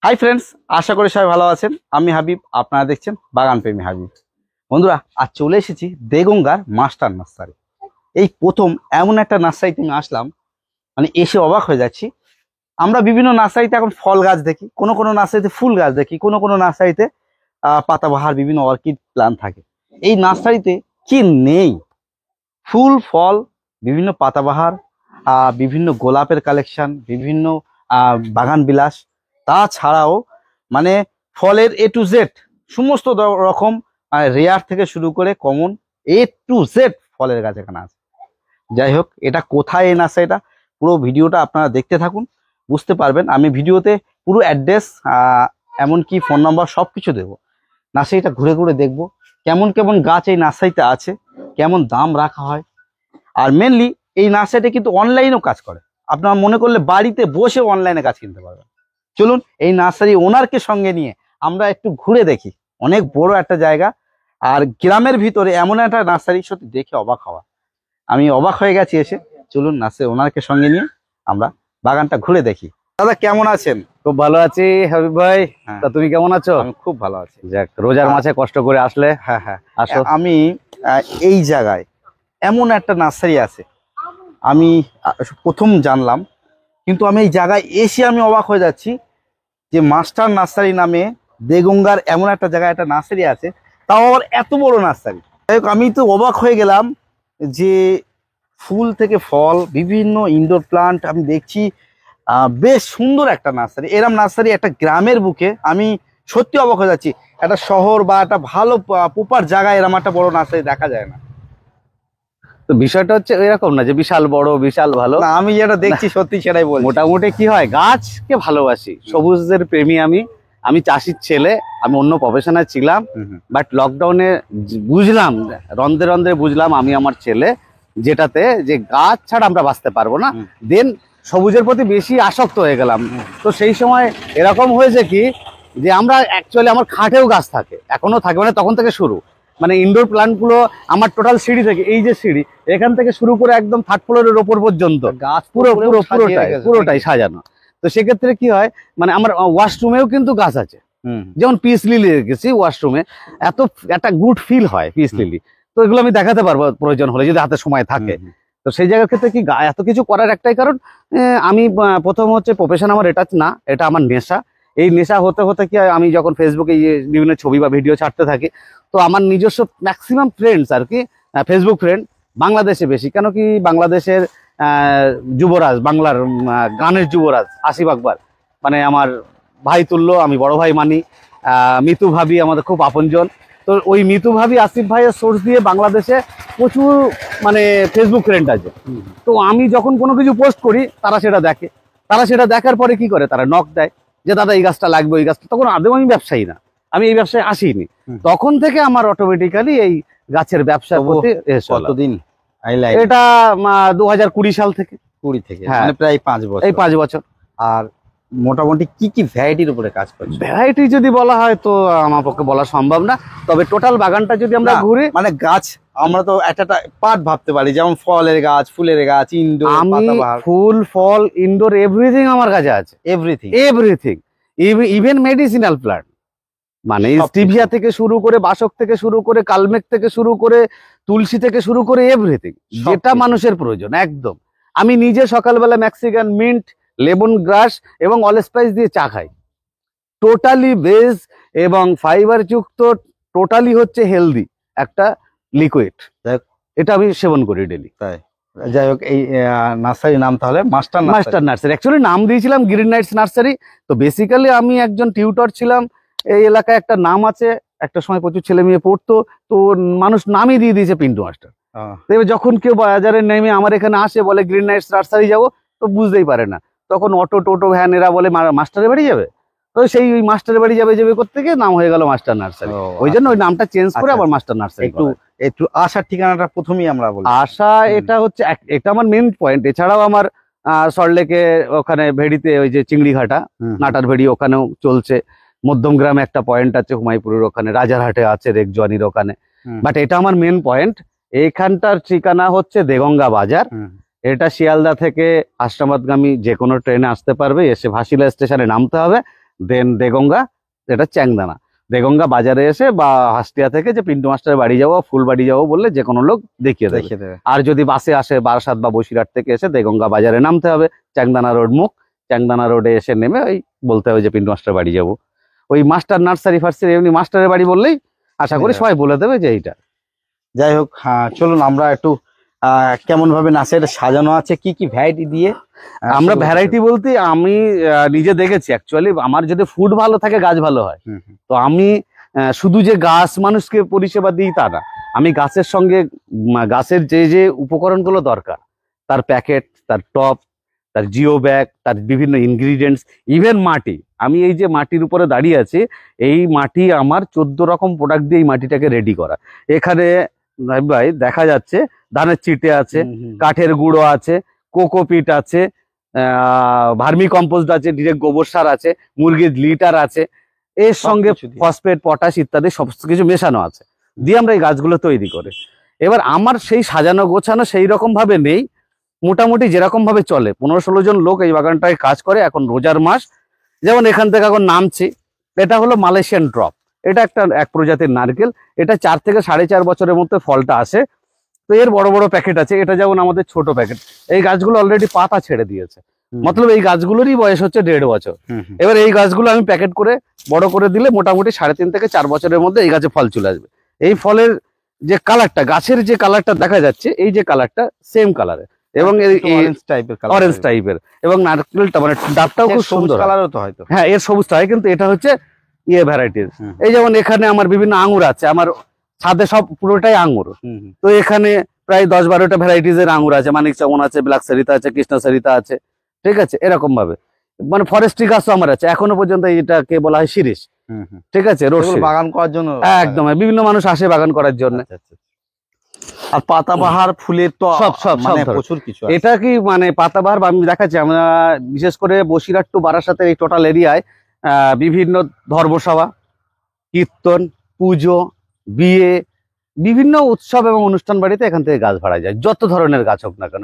Hi friends, আশা করি সবাই ভালো আছেন। আমি হাবিব, আপনারা দেখছেন বাগান প্রেমী হাবিব। বন্ধুরা, আজ চলে এসেছি দেগঙ্গার মাস্টার নার্সারি। এই প্রথম এমন একটা নার্সারিতে আমি আসলাম, মানে এসে অবাক হয়ে যাচ্ছি। আমরা বিভিন্ন নার্সারিতে এখন ফল গাছ দেখি, কোনো কোনো নার্সারিতে ফুল গাছ দেখি, কোনো কোনো নার্সারিতে পাতাবাহার বিভিন্ন অর্কিড প্ল্যান্ট থাকে। এই নার্সারিতে কি নেই? ফুল ফল, বিভিন্ন পাতাবাহার, বিভিন্ন গোলাপের কালেকশন, বিভিন্ন বাগান বিলাস, তাছাড়াও মানে ফলের A to Z সমস্ত রকম, রেয়ার থেকে শুরু করে কমন A to Z ফলের গাছ এখানে আছে। যাই হোক, এটা কোথায় এই নার্সারিটা, পুরো ভিডিওটা আপনারা দেখতে থাকুন, বুঝতে পারবেন। আমি ভিডিওতে পুরো অ্যাড্রেস এমনকি ফোন নাম্বার সব কিছু দেবো। নার্সারিটা ঘুরে ঘুরে দেখবো কেমন কেমন গাছ এই নার্সারিতে আছে, কেমন দাম রাখা হয়। আর মেনলি এই নার্সারিটা কিন্তু অনলাইনেও কাজ করে। আপনারা মনে করলে বাড়িতে বসে অনলাইনে গাছ কিনতে পারবেন। চলুন এই নার্সারি ওনারকে সঙ্গে নিয়ে আমরা একটু ঘুরে দেখি। অনেক বড় একটা জায়গা, আর গ্রামের ভিতরে এমন একটা নার্সারি, সত্যি দেখে অবাক হওয়া। আমি অবাক হয়ে গেছি এসে। চলুন নার্সারি ওনারকে সঙ্গে নিয়ে আমরা বাগানটা ঘুরে দেখি। দাদা কেমন আছেন? খুব ভালো আছি হাবিব ভাই। তা তুমি কেমন আছো? আমি খুব ভালো আছি। যাক, রোজার মাঝে কষ্ট করে আসলে। হ্যাঁ হ্যাঁ, আসো। আমি এই জায়গায় এমন একটা নার্সারি আছে আমি প্রথম জানলাম, কিন্তু আমি এই জায়গায় এসে আমি অবাক হয়ে যাচ্ছি যে মাস্টার নার্সারি নামে দেগঙ্গার এমন একটা জায়গায় একটা নার্সারি আছে, তাও আবার এত বড় নার্সারি। যাই হোক, আমি তো অবাক হয়ে গেলাম যে ফুল থেকে ফল, বিভিন্ন ইনডোর প্লান্ট আমি দেখছি। বেশ সুন্দর একটা নার্সারি। এরম নার্সারি একটা গ্রামের বুকে আমি সত্যি অবাক হয়ে যাচ্ছি। একটা শহর বা একটা ভালো প্রপার জায়গায় এরম একটা বড় নার্সারি দেখা যায় না। তো বিষয়টা হচ্ছে এরকম না যে বিশাল বড় বিশাল ভালো না, আমি যেটা দেখছি সত্যি সেটাই বলছি। মোটামুটি কি হয়, গাছকে ভালোবাসি, সবুজের প্রেমী। আমি চাষির ছেলে, আমি অন্য প্রফেশনে ছিলাম, বাট লকডাউনে বুঝলাম, রন্ধে রন্ধে বুঝলাম আমি আমার ছেলে যেটাতে যে গাছ ছাড়া আমরা বাঁচতে পারবো না। দেন সবুজের প্রতি বেশি আসক্ত হয়ে গেলাম। তো সেই সময় এরকম হয়েছে কি যে আমরা অ্যাকচুয়ালি আমার খাটেও গাছ থাকে, এখনো থাকে, মানে তখন থেকে শুরু। মানে ইনডোর প্ল্যান্ট গুলো আমার টোটাল সিঁড়ি থেকে, এই যে সিঁড়ি এখান থেকে শুরু করে একদম 3rd ফ্লোরের ওপর পর্যন্ত গাছ পুরোটাই সাজানো। তো সেক্ষেত্রে কি হয়, মানে আমার ওয়াশরুমেও কিন্তু গাছ আছে। যেমন পিস লিলি রেখেছি ওয়াশরুমে, এত একটা গুড ফিল হয় পিস লিলি। তো এগুলো আমি দেখাতে পারবো প্রয়োজন হলে, যদি হাতে সময় থাকে। তো সেই জায়গার ক্ষেত্রে কি এত কিছু করার একটাই কারণ, আমি প্রথম হচ্ছে প্রফেশন আমার এটা না, এটা আমার নেশা। এই নেশা হতে হতে কি হয়, আমি যখন ফেসবুকে বিভিন্ন ছবি বা ভিডিও ছাড়তে থাকি, তো আমার নিজস্ব ম্যাক্সিমাম ফ্রেন্ডস আর কি, ফেসবুক ফ্রেন্ড বাংলাদেশে বেশি। কেন কি, বাংলাদেশের যুবরাজ, বাংলার গানের যুবরাজ আসিফ আকবর, মানে আমার ভাই তুল্য, আমি বড় ভাই মানি। মিতু ভাবি আমাদের খুব আপনজন। তো ওই মিতু ভাবি আসিফ ভাইয়ের সোর্স দিয়ে বাংলাদেশে প্রচুর মানে ফেসবুক ফ্রেন্ড আছে। তো আমি যখন কোনো কিছু পোস্ট করি, তারা সেটা দেখে। তারা সেটা দেখার পরে কি করে, তারা নক দেয় যে দাদা এই গাছটা লাগবে, ওই গাছটা। তখন আদৌ আমি ব্যবসায়ী না, আমি এই ব্যবসায় আসিনি। তখন থেকে আমার অটোমেটিক্যালি এই গাছের ব্যবসা করতে। কতদিন? এটা 2020 সাল থেকে। 20 থেকে, হ্যাঁ, মানে প্রায় 5 বছর। এই 5 বছর। আর মোটামুটি কি কি ভ্যারাইটির উপরে কাজ করছে? ভ্যারাইটি যদি বলা হয় তো আমার পক্ষে বলা সম্ভব না, তবে টোটাল বাগানটা যদি আমরা ঘুরি, মানে গাছ আমরা তো একটা পার্ট ভাবতে পারি, যেমন ফলের গাছ, ফুলের গাছ, ইনডোর, পাতাবাহার। ফুল ফল ইনডোর এভরিথিং আমার কাছে আছে। এভরিথিং ইভেন মেডিসিনাল প্লান্ট, মানে স্টিভিয়া থেকে শুরু করে, বাসক থেকে শুরু করে, কালমেঘ থেকে শুরু করে, তুলসী থেকে শুরু করে, এভরিথিং যেটা মানুষের প্রয়োজন একদম। আমি নিজে সকালবেলা মেক্সিকান মিন্ট, লেমন গ্রাস এবং অলস্পাইস দিয়ে চা খাই। টোটালি বেজ এবং ফাইবার যুক্ত, টোটালি হচ্ছে হেলদি একটা লিকুইড, এটা আমি সেবন করি ডেলি। তাই, যাই হোক, এই নার্সারির নাম তাহলে মাস্টার নার্সারি। অ্যাকচুয়ালি নাম দিয়েছিলাম গ্রিন নাইটস নার্সারি। তো বেসিক্যালি আমি একজন টিউটর ছিলাম। এই এলাকায় একটা নাম আছে, একটা সময় প্রচুর ছেলে মেয়ে পড়তো, তো মানুষ নামই দিয়ে দিয়েছে পিন্টু মাস্টার। এবার যখন কেউ বাজারে নেমে আমার এখানে আসে, বলে গ্রিন নাইটস নার্সারি যাবো, তো বুঝতেই পারে না। তখন অটো টোটো ভ্যান এরা বলে মাস্টারের বাড়ি যাবে, তো সেই ওই মাস্টারের বাড়ি যাবে করতে গিয়ে নাম হয়ে গেল মাস্টার নার্সারি। ওই জন্য ওই নামটা চেঞ্জ করে আবার মাস্টার নার্সারি। একটু আসার ঠিকানাটা প্রথমেই আমরা বলি। আশা, এটা হচ্ছে, এটা আমার মেন পয়েন্ট। এছাড়াও আমার সল্টলেকে ওখানে ভেড়িতে ওই যে চিংড়ি ঘাটা, নাটার ভেড়ি, ওখানেও চলছে। মধ্যমগ্রামে একটা পয়েন্ট আছে হুমায়পুরের ওখানে, রাজারহাটে আছে রেকজোয়ানির ওখানে। বাট এটা আমার মেন পয়েন্ট। এইখানটার ঠিকানা হচ্ছে দেগঙ্গা বাজার। এটা শিয়ালদা থেকে আশরাবাদগামী যে কোনো ট্রেনে আসতে পারবে, এসে ভাসিলা স্টেশনে নামতে হবে, দেন দেগঙ্গা, এটা চ্যাংদানা। দেগঙ্গা বাজারে এসে বা হাসটিয়া থেকে যে পিন্টু মাস্টারের বাড়ি যাবো, ফুলবাড়ি যাবো বললে যে কোনো লোক দেখিয়ে দেবে। দেখিয়ে দেবে। আর যদি বাসে আসে বারাসাত বা বসিরহাট থেকে এসে দেগঙ্গা বাজারে নামতে হবে, চ্যাংদানা রোড মুখ, চ্যাংদানা রোডে এসে নেমে ওই বলতে হবে যে পিন্টু মাস্টারের বাড়ি যাবো। ওই মাস্টার নার্সারি ফার্সারি এমনি মাস্টারের বাড়ি বললেই আশা করি সবাই বলে দেবে যে এইটা। যাই হোক, হ্যাঁ চলুন আমরা একটু কেমন ভাবে নার্সারিটা সাজানো আছে, কি কি ভ্যারাইটি দিয়ে আমরা ভ্যারাইটি বলতে আমি নিজে দেখেছি অ্যাকচুয়ালি আমার যদি ফুড ভালো থাকে গাছ ভালো হয়। তো আমি শুধু যে গাছ মানুষকে পরিষেবা দিই তা না, আমি গাছের সঙ্গে গাছের যে যে উপকরণগুলো দরকার, তার প্যাকেট, তার টপ, তার জিও ব্যাগ, তার বিভিন্ন ইনগ্রিডিয়েন্টস, ইভেন মাটি। আমি এই যে মাটির উপরে দাঁড়িয়ে আছি, এই মাটি আমার 14 রকম প্রোডাক্ট দিয়ে এই মাটিটাকে রেডি করা। এখানে ভাই দেখা যাচ্ছে ধানের চিটে আছে, কাঠের গুঁড়ো আছে, কোকোপিট আছে, ভার্মি কম্পোস্ট আছে, ডিরেক্ট গোবর সার আছে, মুরগির লিটার আছে, এর সঙ্গে ফসফেট, পটাশ ইত্যাদি সব কিছু মেশানো আছে, দিয়ে আমরা এই গাছগুলো তৈরি করি। এবার আমার সেই সাজানো গোছানো সেই রকম ভাবে নেই, মোটামুটি যেরকম ভাবে চলে। 15-16 জন লোক এই বাগানটায় কাজ করে। এখন রোজার মাস, যেমন এখান থেকে এখন নামছি, এটা হলো মালয়েশিয়ান ড্রপ। এটা এক প্রজাতির নারকেল, এটা 4 থেকে 4.5 বছরের মধ্যে ফলটা আসে। তো এর বড় বড় প্যাকেট আছে, এটা যেমন আমাদের ছোট প্যাকেট। এই গাছগুলো অলরেডি পাতা ছেড়ে দিয়েছে, মতলব এই গাছগুলোরই বয়স হচ্ছে 1.5 বছর। এবার এই গাছগুলো আমি প্যাকেট করে বড় করে দিলে মোটামুটি 3.5 থেকে 4 বছরের মধ্যে এই গাছে ফল চলে আসবে। এই ফলের যে কালারটা, গাছের যে কালারটা দেখা যাচ্ছে, এই যে কালারটা সেম কালারের এবং অরেঞ্জ টাইপের, এবং নারকেলটা মানে ডাবটাও খুব সুন্দর কালারও তো হয়তো। হ্যাঁ, এর সবুজটা হয়, কিন্তু এটা হচ্ছে ইয়ে ভ্যারাইটির। এই যেমন এখানে আমার বিভিন্ন আঙ্গুর আছে, আমার ছাদে সব পুরোটাই আঙ্গুর। তো এখানে প্রায় 10-12টা ভ্যারাইটিস এর আঙ্গুর আছে, মানিক চমন আছে, ব্ল্যাক সরিতা আছে, কৃষ্ণ সরিতা আছে, ঠিক আছে। এরকম ভাবে মানে ফরেস্ট্রি গাছও আমার আছে এখনো পর্যন্ত, এটাকে বলা হয় শিরিষ, ঠিক আছে। বাগান করার জন্য একদম বিভিন্ন মানুষ আসে বাগান করার জন্য। আর পাতাবাহার ফুলের তো সব মানে প্রচুর কিছু। এটা কি মানে পাতাবাহার আমি দেখাচ্ছি, আমরা বিশেষ করে বসিরহাট টু বারাসাতের এই টোটাল এরিয়ায় বিভিন্ন ধর্মসভা, কীর্তন, পুজো, বিয়ে, বিভিন্ন উৎসব এবং অনুষ্ঠান বাড়িতে এখান থেকে গাছ ভাড়া যায়, যত ধরনের গাছ হোক না কেন।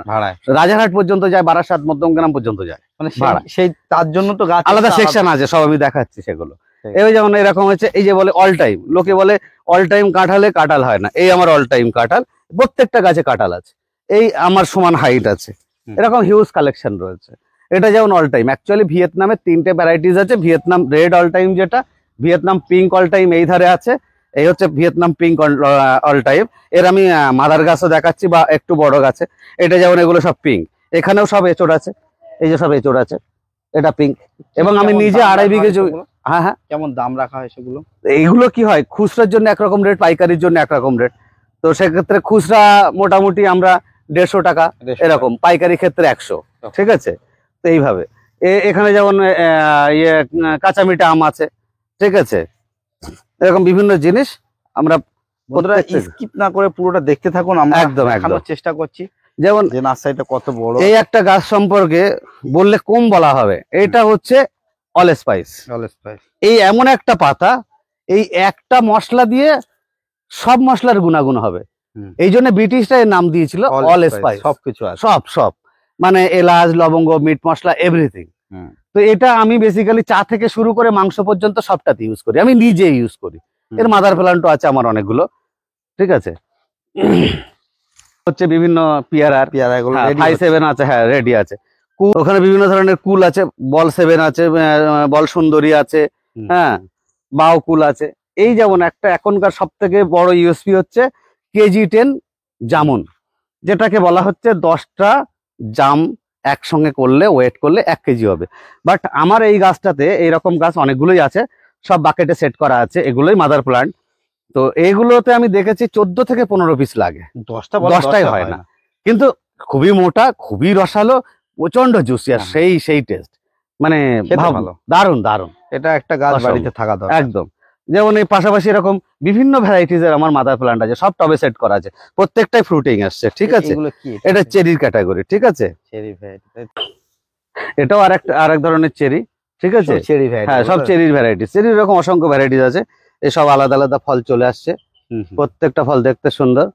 রাজারহাট পর্যন্ত যায়, বারাসাত মধ্যমগ্রাম পর্যন্ত যায় মানে সেই তার জন্য তো গাছ আলাদা সেকশন আছে, সব আমি দেখাচ্ছি সেগুলো। এই যেমন এরকম হচ্ছে, এই যে বলে অল টাইম, লোকে বলে অল টাইম কাঁঠালে কাঁঠাল হয় না, এই আমার অল টাইম কাঁঠাল, প্রত্যেকটা গাছে কাঁঠাল আছে, এই আমার সমান হাইট আছে, এরকম হিউজ কালেকশন রয়েছে। এটা যেমন অল টাইম, অ্যাকচুয়ালি ভিয়েতনামের 3টে ভ্যারাইটিস আছে। ভিয়েতনাম রেড অল টাইম, যেটা ভিয়েতনাম পিঙ্ক অল টাইম এই ধারে আছে, এই হচ্ছে ভিয়েতনাম পিঙ্ক অল টাইম। এর আমি মাদার গাছও দেখাচ্ছি বা একটু বড় গাছে। এটা যেমন এগুলো সব পিঙ্ক, এখানেও সব এঁচড় আছে, এই যে সব এঁচড় আছে, এটা পিঙ্ক। এবং আমি নিজে 2.5 বিঘে জমি। হ্যাঁ হ্যাঁ, কেমন দাম রাখা হয় সেগুলো? এইগুলো কি হয়, খুচরার জন্য একরকম রেট, পাইকারির জন্য একরকম রেট। তো সেক্ষেত্রে খুচরা মোটামুটি আমরা 150 টাকা এরকম, পাইকারি ক্ষেত্রে 100, ঠিক আছে। তো এইভাবে এখানে যেমন ইয়ে কাঁচা মিঠা আম আছে, ঠিক আছে। এরকম বিভিন্ন জিনিস আমরা স্কিপ না করে পুরোটা দেখতে থাকুন, আমরা একদম চেষ্টা করছি। যেমন যে নার্সারিটা কত বড়, এই একটা গাছ সম্পর্কে বললে কম বলা হবে, এটা হচ্ছে অল স্পাইস। এই এমন একটা পাতা, এই একটা মশলা দিয়ে সব মশলার গুণাগুণ হবে, এই জন্য ব্রিটিশরা এর নাম দিয়েছিল অল স্পাইস। সবকিছু সব মানে এলাচ, লবঙ্গ, মিট মশলা, এভরিথিং। তো এটা আমি বেসিক্যালি চা থেকে শুরু করে মাংস পর্যন্ত সবটাতে ইউজ করি, আমি নিজে ইউজ করি। এর মাদার প্ল্যান্টও আছে আমার অনেকগুলো, ঠিক আছে। হচ্ছে বিভিন্ন পিয়ারার, 5-7 আছে, হ্যাঁ রেডি আছে। ওখানে বিভিন্ন ধরনের কুল আছে, বল 7 আছে, বল সুন্দরী আছে, হ্যাঁ বাও কুল আছে। এই যেমন একটা এখনকার সব থেকে বড় ইউএসপি হচ্ছে কেজি 10 জামুন, যেটাকে বলা হচ্ছে 10টা জাম একসঙ্গে করলে ওয়েট করলে 1 কেজি হবে। বাট আমার এই গাছটাতে এইরকম গাছ অনেকগুলোই আছে, সব বাকেটে সেট করা আছে, এগুলোই মাদার প্লান্ট। তো এইগুলোতে আমি দেখেছি 14 থেকে 15 পিস লাগে, 10টাই হয় না, কিন্তু খুবই মোটা, খুবই রসালো, প্রচন্ড জুসি, আর সেই টেস্ট, মানে দারুন দারুন। এটা একটা গাছ বাড়িতে থাকা দরকার একদম। যেমন এই পাশাপাশি এরকম বিভিন্ন ভ্যারাইটিস এর আমার মাদার প্লান্ট আছে, সব টবে সেট করা আছে, প্রত্যেকটাই ফ্রুটিং আসছে, ঠিক আছে। এটা চেরির ক্যাটাগরি, ঠিক আছে। এটাও আরেক ধরনের চেরি, ঠিক আছে। হ্যাঁ, সব চেরির ভ্যারাইটিস, চেরির এরকম অসংখ্য ভ্যারাইটিস আছে। এই সব আলাদা আলাদা ফল চলে আসছে, প্রত্যেকটা ফল দেখতে সুন্দর,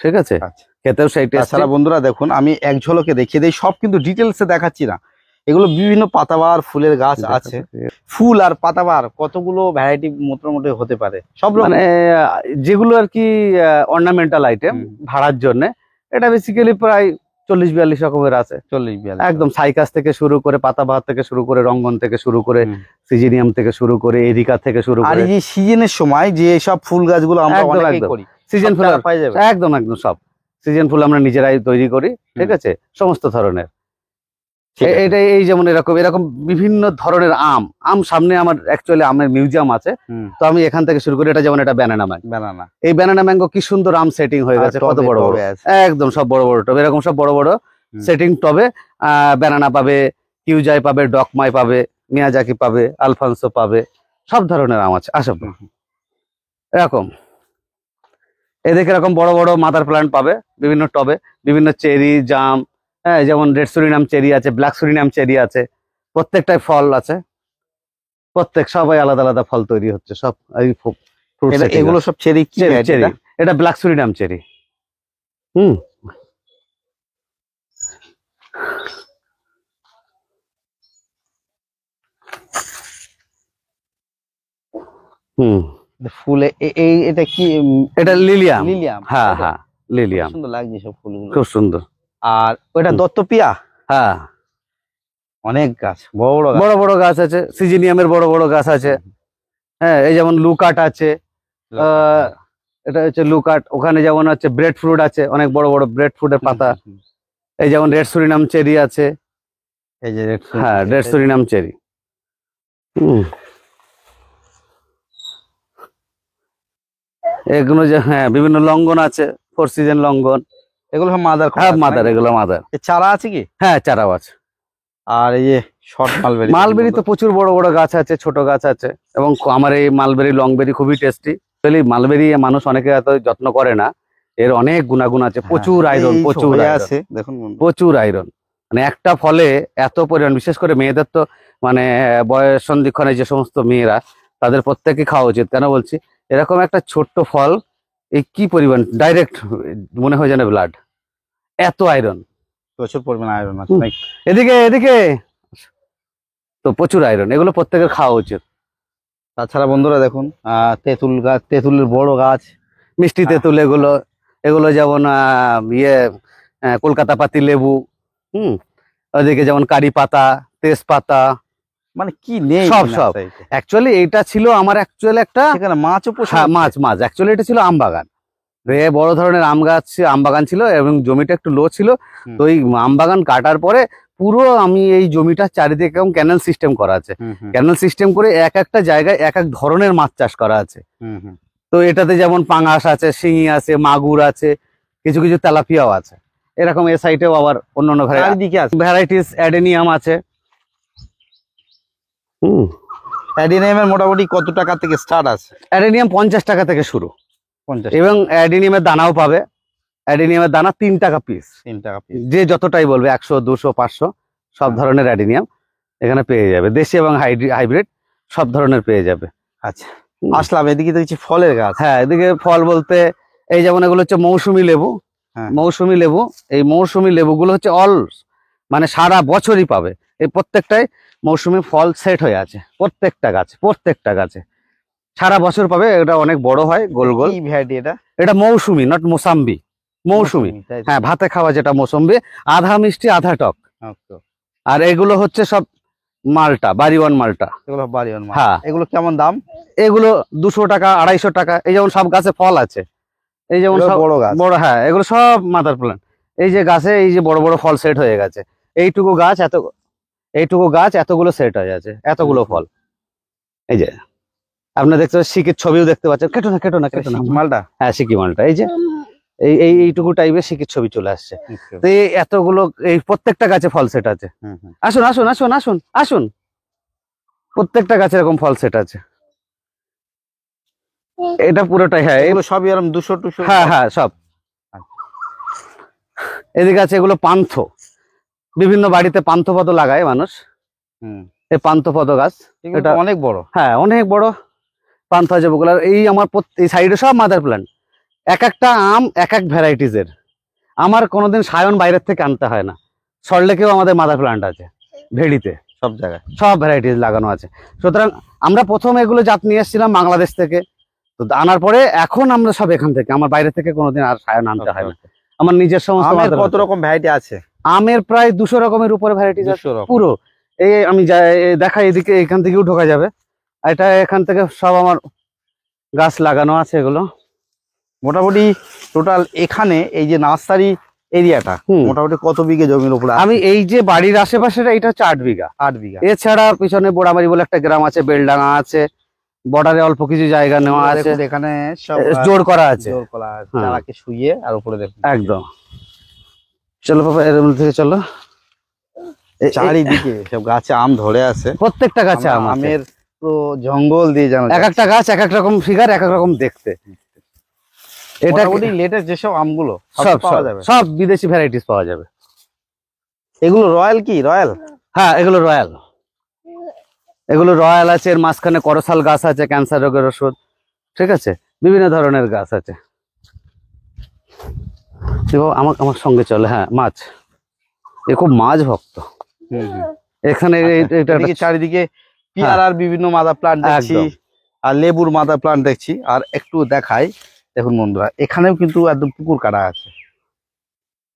ঠিক আছে, খেতেও সেই টেস্ট। বন্ধুরা দেখুন, আমি এক ঝলকে দেখিয়ে দিই, সব কিন্তু ডিটেলসে দেখাচ্ছি না, এগুলো বিভিন্ন পাতাবাহার ফুলের গাছ আছে। ফুল আর পাতাবাহার কতগুলো ভ্যারাইটি মোটামুটি হতে পারে? সব মানে যেগুলো আর কি অর্নামেন্টাল আইটেম ভাড়ার জন্য, এটা বেসিক্যালি প্রায় 40-42 রকমের আছে। 40-42 একদম সাইকাস থেকে শুরু করে, পাতাবাহার থেকে শুরু করে, রঙ্গন থেকে শুরু করে, সিজিনিয়াম থেকে শুরু করে, এরিকা থেকে শুরু আর করে। এই যে সিজনের সময় যে সব ফুল গাছগুলো আমরা একদম, অনেকেই একদম। করি, সিজন সব ফুল টাকা পাওয়া যাবে? একদম একদম সব সিজন ফুল আমরা নিজেরাই তৈরি করি, ঠিক আছে, সমস্ত ধরনের। ঠিক আছে। এটা এই যেমন এরকম এরকম বিভিন্ন ধরনের আম সামনে আমার অ্যাকচুয়ালি আমের মিউজিয়াম আছে, তো আমি এখান থেকে শুরু করি। এটা যেমন এটা ব্যানানা ম্যাঙ্গো, ব্যানানা। এই ব্যানানা ম্যাঙ্গো কি সুন্দর আম সেটিং হয়ে গেছে, কত বড় বড়, একদম সব বড় বড় টব, এরকম সব বড় বড় সেটিং টবে ব্যানানা পাবে, কিউজাই পাবে, ডকমাই পাবে, মিয়াজাকি পাবে, আলফানসো পাবে, সব ধরনের আম আছে। আসব এরকম এদিকে এরকম বড় বড় মাদার প্ল্যান্ট পাবে বিভিন্ন টবে, বিভিন্ন চেরি, জাম, হ্যাঁ, যেমন রেড সুরিনাম চেরি আছে, ব্ল্যাক সুরিনাম চেরি আছে, প্রত্যেকটাই ফল আছে, প্রত্যেক সবাই আলাদা আলাদা ফল তৈরি হচ্ছে সব। এই fruit setting এগুলো আছে। সব চেরি কি চেরি, variety চেরি, এটা? এটা ব্ল্যাক সুরিনাম চেরি। ফুলে এটা কি? এটা লিলিয়াম। লিলিয়াম। হ্যাঁ হ্যাঁ, লিলিয়াম, সুন্দর লাগছে সব ফুলগুলো, খুব সুন্দর। আর ওটা দত্তপিয়া। হ্যাঁ, অনেক গাছ, বড় বড় গাছ। বড় বড় গাছ আছে, সিজিনিয়ামের বড় বড় গাছ আছে। হ্যাঁ, এই যেমন লুকাট আছে, এটা হচ্ছে লুকাট। ওখানে যেমন হচ্ছে ব্রেড ফ্রুট আছে, অনেক বড় বড় ব্রেড ফ্রুটের পাতা। এই যেমন রেড সুরিনাম চেরি আছে, এই যে হ্যাঁ, রেড সুরিনাম চেরি। এগুলো যে, হ্যাঁ, বিভিন্ন লঙ্ঘন আছে, 4 সিজন লঙ্ঘন, এগুলো সব মাদার। হ্যাঁ মাদার, এগুলো মাদার। চারা আছে কি? হ্যাঁ, চারাও আছে। আর এই যে শর্ট মালবেরি। মালবেরি তো প্রচুর বড় বড় গাছ আছে, ছোট গাছ আছে, এবং আমার এই মালবেরি লংবেরি খুবই টেস্টি। মালবেরি মানুষ অনেকে এত যত্ন করে না, এর অনেক গুণাগুণ আছে, প্রচুর আয়রন, প্রচুর আছে দেখুন, প্রচুর আয়রন। মানে একটা ফলে এত পরিমাণ, বিশেষ করে মেয়েদের তো, মানে বয়স সন্ধিক্ষণে যে সমস্ত মেয়েরা, তাদের প্রত্যেককে খাওয়া উচিত। কেন বলছি, এরকম একটা ছোট্ট ফল, এই কি পরিমাণ ডাইরেক্ট মনে হয় যেন ব্লাড, এত আয়রন, প্রচুর পরিমাণ আয়রন আছে। এদিকে এদিকে তো প্রচুর আয়রন, এগুলো প্রত্যেকের খাওয়া উচিত। তাছাড়া বন্ধুরা দেখুন, তেঁতুল গাছ, তেঁতুলের বড় গাছ, মিষ্টি তেঁতুল, এগুলো এগুলো যেমন কলকাতা পাতি লেবু, ওদিকে যেমন কারি পাতা, তেজপাতা, মানে কি নেই সব সব। অ্যাকচুয়ালি এইটা ছিল আমার অ্যাকচুয়ালি একটা, সেখানে মাছও পোষা। হ্যাঁ, মাছ অ্যাকচুয়ালি এটা ছিল আম বাগান, বড় ধরনের আম গাছ, আম বাগান ছিল, এবং জমিটা একটু লো ছিল। তো এই আম বাগান কাটার পরে পুরো আমি এই জমিটার চারিদিকে ক্যানেল সিস্টেম করা আছে, ক্যানেল সিস্টেম করে এক একটা জায়গায় এক এক ধরনের মাছ চাষ করা আছে। তো এটাতে যেমন পাঙাশ আছে, শিঙি আছে, মাগুর আছে, কিছু কিছু তেলাপিয়াও আছে। এরকম এ সাইডেও আবার অন্যান্য ভ্যারাইটিস অ্যাডেনিয়াম আছে। অ্যাডেনিয়ামের মোটামুটি কত টাকা থেকে স্টার্ট আছে? অ্যাডেনিয়াম 50 টাকা থেকে শুরু, 50। এবং অ্যাডেনিয়ামের দানাও পাবে। অ্যাডেনিয়ামের দানা 3 টাকা পিস, 3 টাকা পিস, যে যতটাই বলবে, 100, 200, 500, সব ধরনের অ্যাডেনিয়াম এখানে পেয়ে যাবে, দেশি এবং হাইব্রিড সব ধরনের পেয়ে যাবে। আচ্ছা, আসলাম এদিকে দেখছি ফলের গাছ। হ্যাঁ, এদিকে ফল বলতে এই যেমন এগুলো হচ্ছে মৌসুমী লেবু। মৌসুমী লেবু, এই মৌসুমী লেবুগুলো হচ্ছে মানে সারা বছরই পাবে। এই প্রত্যেকটাই মৌসুমী ফল সেট হয়ে আছে, প্রত্যেকটা গাছে সারা বছর পাবে। এটা অনেক বড় হয়, গোল গোল। কি ভ্যারাইটি এটা? এটা মৌসুমী, নট মোসাম্বি, মৌসুমী। হ্যাঁ, ভাতে খাওয়া যেটা মৌসুম্বি, আধা মিষ্টি আধা টক। আর এগুলো হচ্ছে সব মালটা, বাড়িওয়ান মালটা। এগুলো বাড়িওয়ান মাল। হ্যাঁ, এগুলো কেমন দাম? এগুলো 200 টাকা, 250 টাকা। এই যেমন সব গাছে ফল আছে, এই যেমন বড় গাছ, বড়, হ্যাঁ, এগুলো সব মাদার প্ল্যান্ট। এই যে গাছে এই যে বড় বড় ফল সেট হয়ে গেছে, এইটুকু গাছ এতগুলো সেট হয়ে আছে, এতগুলো ফল। এই যে আপনার দেখতে পাচ্ছেন, শিকির ছবিও দেখতে পাচ্ছেন। কেটো না মালটা। হ্যাঁ, শিকি মালটা। এই যে এইটুকু টাইপের শিকির ছবি চলে আসছে। তো এই এতগুলো, এই প্রত্যেকটা গাছে ফল সেট আছে। আসুন আসুন আসুন আসুন আসুন, প্রত্যেকটা গাছে এরকম ফল সেট আছে। এটা পুরোটাই, হ্যাঁ, এগুলো সবই এরকম 200-200। হ্যাঁ হ্যাঁ, সব। এদিকে আছে এগুলো পান্থ, বিভিন্ন বাড়িতে পান্থপদ লাগায় মানুষ। এই পান্থপদ গাছ, এটা অনেক বড়। হ্যাঁ, অনেক বড় পান্থ আছে। এই আমার এই সাইডে সব মাদার প্ল্যান্ট, এক একটা আম এক এক ভ্যারাইটিসের। আমার কোনোদিন সায়ন বাইরের থেকে আনতে হয় না, সল্টলেকেও আমাদের মাদার প্ল্যান্ট আছে, ভেড়িতে সব জায়গায় সব ভ্যারাইটিস লাগানো আছে। সুতরাং আমরা প্রথম এগুলো জাত নিয়ে এসেছিলাম বাংলাদেশ থেকে, তো আনার পরে এখন আমরা সব এখান থেকে, আমার বাইরে থেকে কোনোদিন আর সায়ন আনতে হয় না। আমার নিজের সমস্ত আমের মাদার কত রকম ভ্যারাইটি আছে? আমের প্রায় 200 রকমের উপরে ভ্যারাইটিস আছে 200 রকম। পুরো। এই আমি দেখাই, এদিকে এখান থেকেও ঢোকা যাবে। এটা এখান থেকে সব আমার গাছ লাগানো আছে এগুলো। মোটামুটি টোটাল এখানে এই যে নার্সারি এরিয়াটা হুম। মোটামুটি কত বিঘে জমির উপরে? আমি এই যে বাড়ির আশেপাশে এটা হচ্ছে 8 বিঘা। 8 বিঘা। এছাড়া পিছনে বোড়ামারি বলে একটা গ্রাম আছে, বেলডাঙ্গা আছে, বর্ডারে অল্প কিছু জায়গা নেওয়া আছে, দেখুন এখানে সব জোর করা আছে। জোর করা আছে, হ্যাঁ। চারাকে শুইয়ে আর উপরে দেখুন একদম। চলো বাবা এর মধ্যে থেকে চলো। চারিদিকে সব গাছে আম ধরে আছে, প্রত্যেকটা গাছে আম আছে। আমের পুরো জঙ্গল দিয়ে জানো। এক একটা গাছ এক এক রকম ফিগার, এক এক রকম দেখতে। এটা মোটামুটি লেটেস্ট যেসব আমগুলো সব পাওয়া যাবে, সব বিদেশি ভ্যারাইটিস পাওয়া যাবে। এগুলো রয়্যাল কি? রয়্যাল? হ্যাঁ এগুলো রয়্যাল, এগুলো রয়্যাল আছে। এর মাঝখানে করসাল গাছ আছে, ক্যান্সার রোগের ওষুধ, ঠিক আছে, বিভিন্ন ধরনের গাছ আছে। আমার আমার সঙ্গে চলে। হ্যাঁ মাছ, এ খুব মাছ ভক্ত। এখানে এটা এদিকে চারিদিকে পেয়ারার বিভিন্ন মাদার প্লান্ট দেখছি, একদম। আর লেবুর মাদার প্লান্ট দেখছি। আর একটু দেখাই, দেখুন বন্ধুরা এখানেও কিন্তু একদম পুকুর কাটা আছে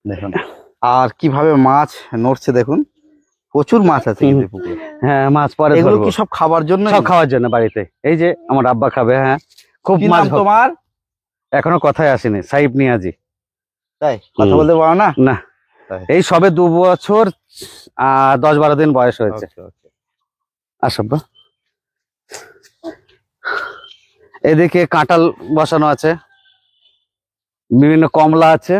দেখুন, আর কিভাবে মাছ নড়ছে দেখুন, প্রচুর মাছ আছে কিন্তু পুকুরে। হ্যাঁ মাছ পরে এগুলো ধরবো। কি সব খাবার জন্য? সব খাওয়ার জন্য বাড়িতে। এই যে আমার আব্বা খাবে। হ্যাঁ খুব কি মাছ নাম ভক্ত। তোমার? এখনো কথায় আসেনি, সাইব নিয়াজি। তাই কথা বলতে পারো না? না, তাই। এই সবে 2 বছর 10-12 দিন বয়স হয়েছে। Okay, okay. আসব। এদিকে কাঁঠাল বসানো আছে, বিভিন্ন কমলা আছে।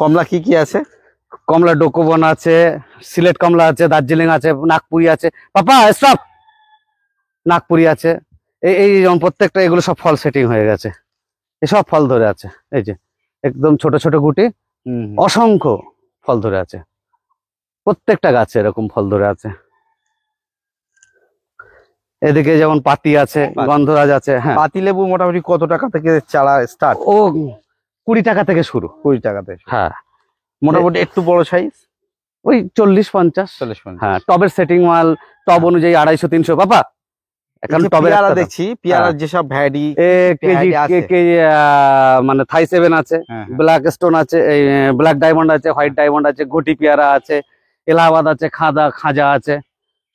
কমলা কি কি আছে? কমলা ডোকোবন আছে, সিলেট কমলা আছে, দার্জিলিং আছে, নাগপুরি আছে। পাপা স্টপ। নাগপুরি আছে। এই যেমন প্রত্যেকটা এগুলো সব ফল সেটিং হয়ে গেছে, এসব ফল ধরে আছে। এই যে একদম ছোট ছোট গুটি, অসংখ্য ফল ধরে আছে। প্রত্যেকটা গাছে এরকম ফল ধরে আছে। এদিকে যেমন পাতি আছে, গন্ধরাজ আছে। হ্যাঁ পাতি লেবু মোটামুটি কত টাকা থেকে চারা স্টার্ট? ও 20 টাকা থেকে শুরু। 20 টাকা থেকে। হ্যাঁ মোটামুটি একটু বড় সাইজ ওই 40-50। 40-50। হ্যাঁ টবের সেটিং মাল, টব অনুযায়ী 250-300। বাবা এখন টবের পেয়ারা দেখছি, পেয়ারার যেসব ভ্যারাইটি কেজি মানে থাই 7 আছে, ব্ল্যাক স্টোন আছে, এই ব্ল্যাক ডায়মন্ড আছে, হোয়াইট ডায়মন্ড আছে, গটি পেয়ারা আছে, এলাহাবাদ আছে, খাজা আছে,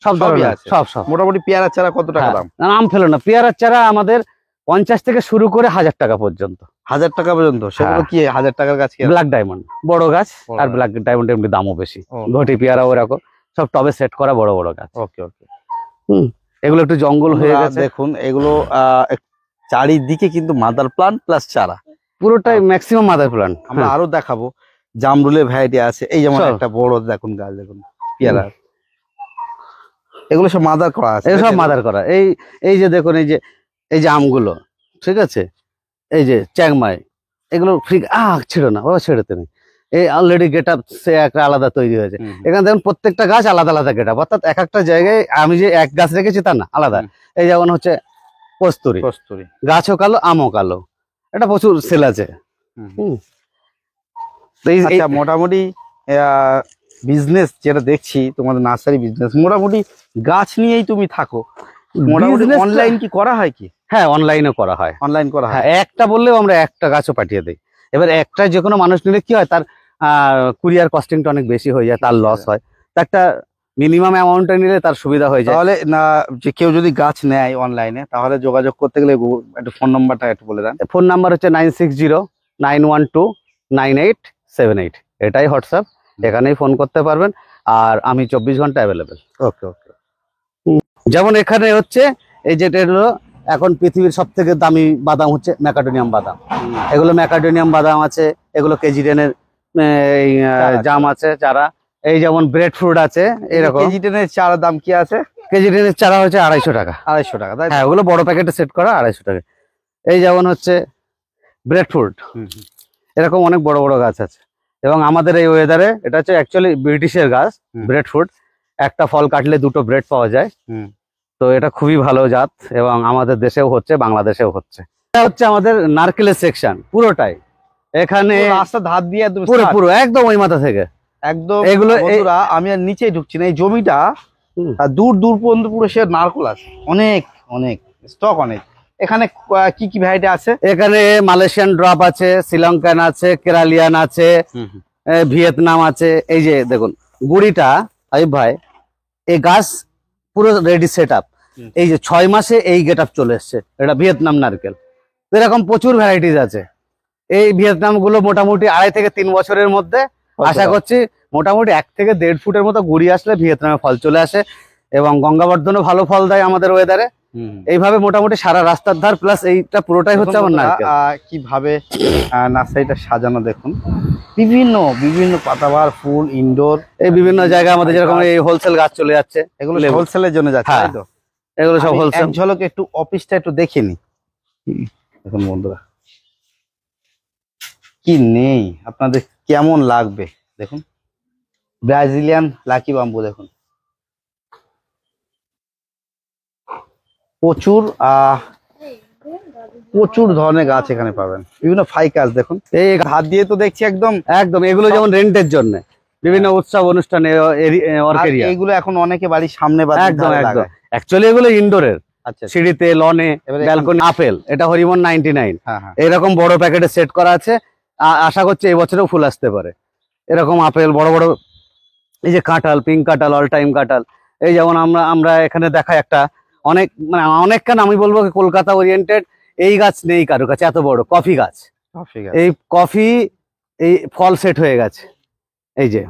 সব ধরনের আছে। সব মোটামুটি পেয়ারার চারা কত টাকা দাম? নাম ফেলো না, পেয়ারার চারা আমাদের 50 থেকে শুরু করে 1000 টাকা পর্যন্ত। 1000 টাকা পর্যন্ত? সেগুলো কি 1000 টাকার গাছ? কি ব্ল্যাক ডায়মন্ড বড় গাছ, আর ব্ল্যাক ডায়মন্ড এমনি দামও বেশি। ঘটি পেয়ারা ওরকম সব টবে সেট করা বড় বড় গাছ। ওকে ওকে। এগুলো একটু জঙ্গল হয়ে গেছে দেখুন, এগুলো চারিদিকে কিন্তু মাদার প্লান্ট প্লাস চারা, পুরোটাই ম্যাক্সিমাম মাদার প্লান্ট। আমরা আরো দেখাবো। জামরুলের ভ্যারাইটি আছে, এই যেমন একটা বড় দেখুন গাছ, দেখুন পেয়ারা, এগুলো সব মাদার করা আছে। এগুলো সব মাদার করা। এই যে দেখুন, এই যে আমগুলো, ঠিক আছে, এই যে চ্যাংমাই, এগুলো ছিল না, ও ছেড়েতে নেই। এই অলরেডি গেট আপ সে একটা আলাদা তৈরি হয়েছে। এখানে দেখুন প্রত্যেকটা গাছ আলাদা আলাদা গেট আপ, অর্থাৎ এক একটা জায়গায় আমি যে এক গাছ রেখেছি তা না, আলাদা। এই যেমন হচ্ছে কস্তুরি, গাছও কালো, আমও কালো, এটা প্রচুর সেল আছে। আচ্ছা, মোটামুটি বিজনেস যেটা দেখছি তোমাদের নার্সারি বিজনেস, মোটামুটি গাছ নিয়েই তুমি থাকো। মোটামুটি অনলাইন কি করা হয় কি? হ্যাঁ অনলাইনে করা হয়। অনলাইন করা হয়। একটা বললেও আমরা একটা গাছও পাঠিয়ে দিই। এবার একটা যে কোনো মানুষ নিলে কি হয়, তার কুরিয়ার কস্টিংটা অনেক বেশি হয়ে যায়, তার লস হয়। একটা মিনিমাম অ্যামাউন্টটা নিলে তার সুবিধা হয়ে যায়। তাহলে না, যে কেউ যদি গাছ নেয় অনলাইনে, তাহলে যোগাযোগ করতে গেলে একটু ফোন নাম্বারটা একটু বলে দেন। ফোন নাম্বার হচ্ছে 9609129878। এটাই হোয়াটসঅ্যাপ, এখানেই ফোন করতে পারবেন। আর আমি 24 ঘন্টা অ্যাভেলেবেল। ওকে ওকে। যেমন এখানে হচ্ছে এই যেটা হলো এখন পৃথিবীর সব থেকে দামি বাদাম হচ্ছে ম্যাকাডোনিয়াম বাদাম। এগুলো ম্যাকাডোনিয়াম বাদাম আছে, এগুলো কেজি10-এর জাম আছে চারা। এই যেমন ব্রেড ফ্রুট আছে এরকম। কেজি10-এর চারার দাম কি আছে? কেজি10-এর চারা হচ্ছে 250 টাকা। 250 টাকা? হ্যাঁ ওগুলো বড় প্যাকেটে সেট করা 250 টাকা। এই যেমন হচ্ছে ব্রেড ফ্রুট, এরকম অনেক বড় বড় গাছ আছে। এবং আমাদের এই ওয়েদারে এটা হচ্ছে অ্যাকচুয়ালি ব্রিটিশের গাছ, ব্রেড ফ্রুট। একটা ফল কাটলে 2টো ব্রেড পাওয়া যায়। তো এটা খুবই ভালো জাত, এবং আমাদের দেশেও হচ্ছে, বাংলাদেশেও হচ্ছে। এটা হচ্ছে আমাদের নারকেলের সেকশন পুরোটাই। এখানে রাস্তা ধার দিয়ে পুরো একদম ওই মাথা থেকে একদম এগুলো বন্ধুরা আমি আর নিচেই ঢুকছি না, এই জমিটা আর দূর দূর পর্যন্ত পুরো সে নারকোল আছে, অনেক অনেক স্টক অনেক। এখানে কি কি ভ্যারাইটি আছে? এখানে মালয়েশিয়ান ড্রপ আছে, শ্রীলঙ্কান আছে, কেরালিয়ান আছে, ভিয়েতনাম আছে। এই যে দেখুন গুড়িটা আইব ভাই, এই গাছ পুরো রেডি সেট আপ। এই যে 6 মাসে এই গেট আপ চলে এসছে, এটা ভিয়েতনাম নারকেল। এরকম প্রচুর ভ্যারাইটিস আছে। এই ভিয়েতনাম গুলো মোটামুটি 2.5 থেকে 3 বছরের মধ্যে আশা করছি মোটামুটি 1 থেকে 1.5 ফুটের মতো গুড়ি আসলে ভিয়েতনামে ফল চলে আসে, এবং গঙ্গাবর্ধনও ভালো ফল দেয় আমাদের ওয়েদারে। এইভাবে মোটামুটি সারা রাস্তার ধার প্লাস এইটা পুরোটাই হচ্ছে আমার নারকেল। কিভাবে নার্সারিটা সাজানো দেখুন, বিভিন্ন বিভিন্ন পাতাবাহার ফুল, ইনডোর, এই বিভিন্ন জায়গায় আমাদের যেরকম এই হোলসেল গাছ চলে যাচ্ছে, এগুলো হোলসেলের জন্য যাচ্ছে, হ্যাঁ, তাই তো? এগুলো সব হোলসেল। এক ঝলকে একটু অফিসটা একটু দেখে নি দেখুন বন্ধুরা, কি নেই আপনাদের কেমন লাগবে দেখুন। ব্রাজিলিয়ান লাকি বাম্বু দেখুন, প্রচুর প্রচুর ধরনের গাছ এখানে পাবেন। বিভিন্ন ফাইকাস দেখুন, এই হাত দিয়ে তো দেখছি একদম একদম এগুলো যেমন রেন্টের জন্য বিভিন্ন উৎসব অনুষ্ঠানে অর্কেরিয়া, এইগুলো এখন অনেকে বাড়ির সামনে বা একদম একদম অ্যাকচুয়ালি এগুলো ইনডোরের। আচ্ছা, সিঁড়িতে, লনে, ব্যালকনি। আপেল এটা হরিমন 99, এরকম বড় প্যাকেটে সেট করা আছে। আশা করছি এই বছরেও ফুল আসতে পারে। এরকম আপেল বড় বড়, এই যে কাঁঠাল, পিঙ্ক কাঁঠাল, অল টাইম কাঁঠাল। এই যেমন আমরা এখানে দেখাই একটা অনেক, মানে অনেক কেন আমি বলবো কলকাতা ওরিয়েন্টেড এই গাছ নেই কারো কাছে, এত বড় কফি গাছ। এই কফি এই ফল সেট হয়ে গেছে, এই যে